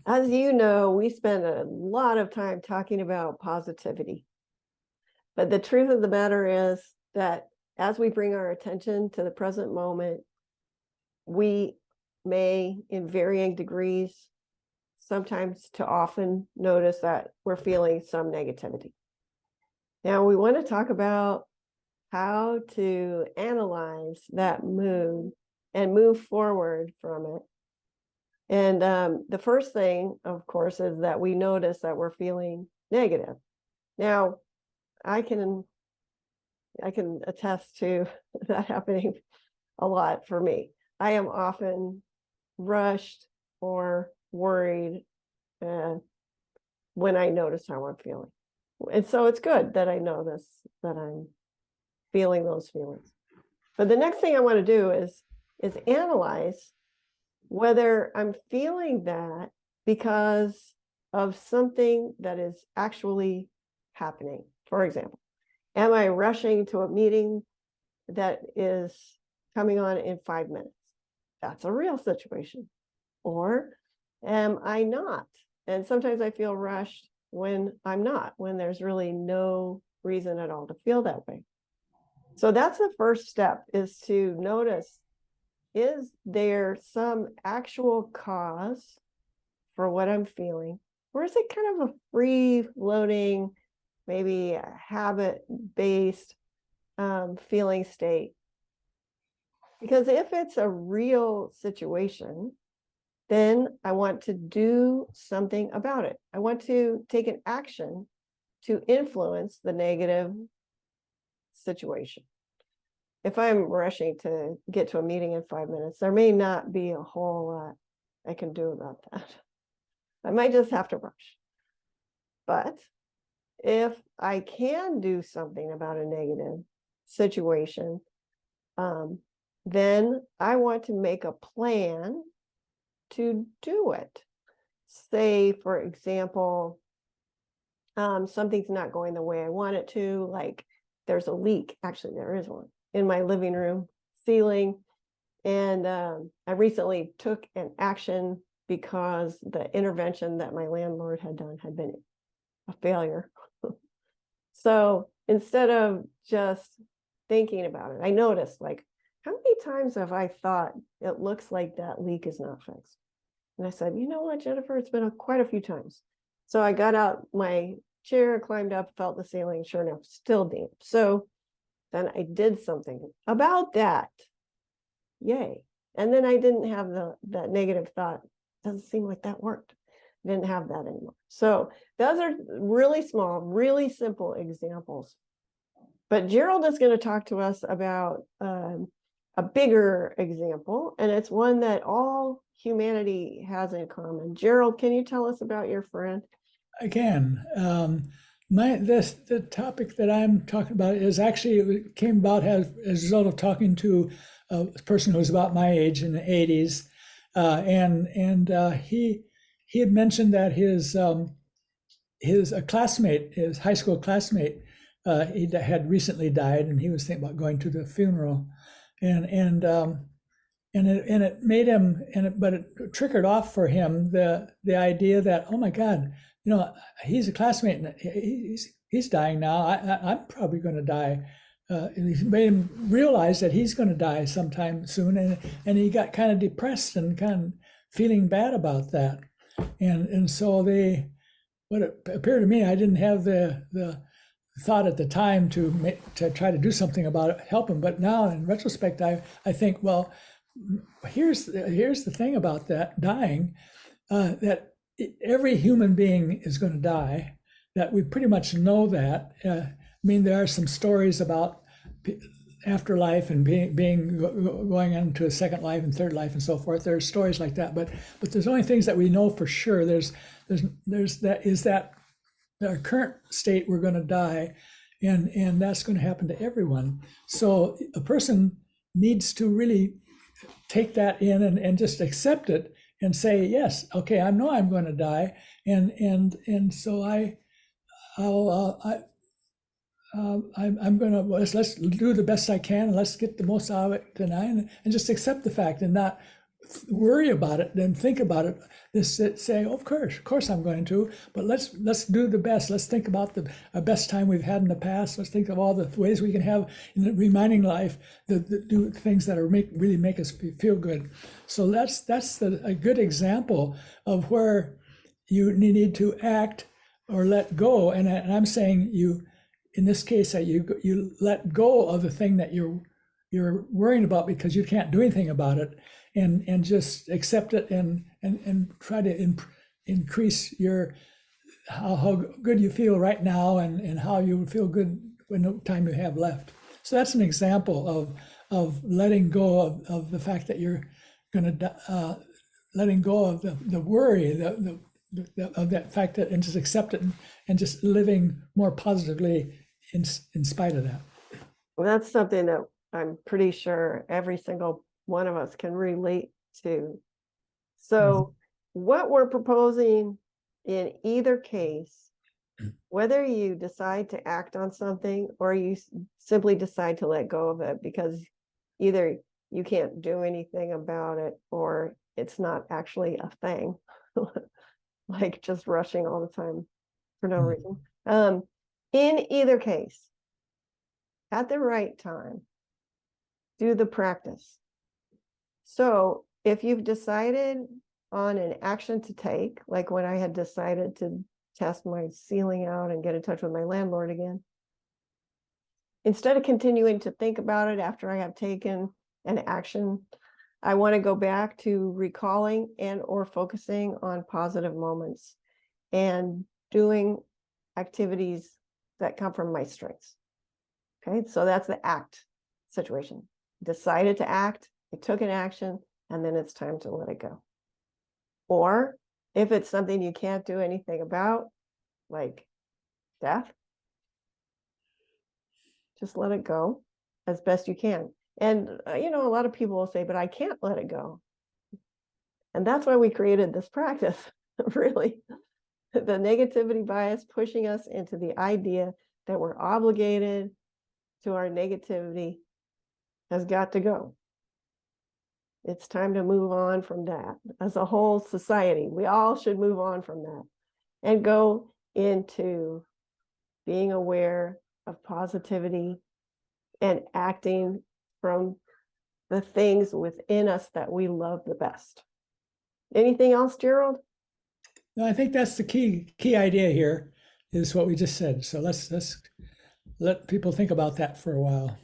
As you know, we spend a lot of time talking about positivity. But the truth of the matter is that as we bring our attention to the present moment, we may, in varying degrees, sometimes to often, notice that we're feeling some negativity. Now, we want to talk about how to analyze that mood and move forward from it. And the first thing, of course, is that we notice that we're feeling negative. Now, I can attest to that happening a lot for me. I am often rushed or worried when I notice how I'm feeling. And so it's good that I notice that I'm feeling those feelings. But the next thing I want to do is analyze whether I'm feeling that because of something that is actually happening. For example, am I rushing to a meeting that is coming on in 5 minutes? That's a real situation. Or am I not? And sometimes I feel rushed when I'm not, when there's really no reason at all to feel that way. So that's the first step, is to notice, is there some actual cause for what I'm feeling? Or is it kind of a free-floating, maybe a habit-based feeling state? Because if it's a real situation, then I want to do something about it. I want to take an action to influence the negative situation. If I'm rushing to get to a meeting in 5 minutes, there may not be a whole lot I can do about that. I might just have to rush. But if I can do something about a negative situation, then I want to make a plan to do it. Say, for example, something's not going the way I want it to, like there's a leak. Actually, there is one in my living room ceiling. And I recently took an action because the intervention that my landlord had done had been a failure. So instead of just thinking about it, I noticed, like, how many times have I thought it looks like that leak is not fixed? And I said, you know what, Jennifer, it's been quite a few times. So I got out my chair, climbed up, felt the ceiling, sure enough, still damp. So then I did something about that. Yay. And then I didn't have that negative thought. Doesn't seem like that worked. I didn't have that anymore. So those are really small, really simple examples. But Gerald is going to talk to us about a bigger example, and it's one that all humanity has in common. Gerald, can you tell us about your friend? I can. The topic that I'm talking about is actually, it came about as a result of talking to a person who was about my age in the 80s, he had mentioned that his classmate, his high school classmate, he had recently died, and he was thinking about going to the funeral, and it made him, but it triggered off for him the idea that, oh my God, he's a classmate and he's dying now. I'm probably going to die. It made him realize that he's going to die sometime soon, and he got kind of depressed and kind of feeling bad about that. And so what it appeared to me, I didn't have the thought at the time to try to do something about it, help him. But now, in retrospect, I think, well, here's the thing about that dying, that every human being is going to die, that we pretty much know that. I mean, there are some stories about afterlife and going into a second life and third life and so forth. There are stories like that, but there's only things that we know for sure. There's that our current state, we're going to die, and that's going to happen to everyone. So a person needs to really take that in and just accept it and say, yes, okay, I know I'm going to die, and so I'm going to, let's do the best I can, and let's get the most out of it tonight, and just accept the fact and not worry about it, then think about it. Just say, of course I'm going to, but let's do the best. Let's think about the best time we've had in the past. Let's think of all the ways we can have in the reminding life, do things that are really make us feel good. So that's a good example of where you need to act or let go. And I'm saying you, in this case, that you let go of the thing that you're worrying about because you can't do anything about it, and just accept it and try to increase your how good you feel right now, and how you feel good when the time you have left. So that's an example of letting go of the fact that you're going to letting go of the worry, of that fact, that, and just accept it, and just living more positively in spite of that. Well, that's something that I'm pretty sure every single one of us can relate to. So what we're proposing in either case, whether you decide to act on something or you simply decide to let go of it because either you can't do anything about it or it's not actually a thing, like just rushing all the time for no reason. In either case, at the right time, do the practice. So if you've decided on an action to take, like when I had decided to test my ceiling out and get in touch with my landlord again, instead of continuing to think about it after I have taken an action, I want to go back to recalling and or focusing on positive moments and doing activities that come from my strengths. Okay, so that's the act situation. Decided to act, I took an action, and then it's time to let it go. Or if it's something you can't do anything about, like death, just let it go as best you can. And, a lot of people will say, but I can't let it go. And that's why we created this practice, really. The negativity bias pushing us into the idea that we're obligated to our negativity has got to go. It's time to move on from that. As a whole society, we all should move on from that and go into being aware of positivity and acting from the things within us that we love the best. Anything else, Gerald? No, I think that's the key idea here, is what we just said. So let's let people think about that for a while.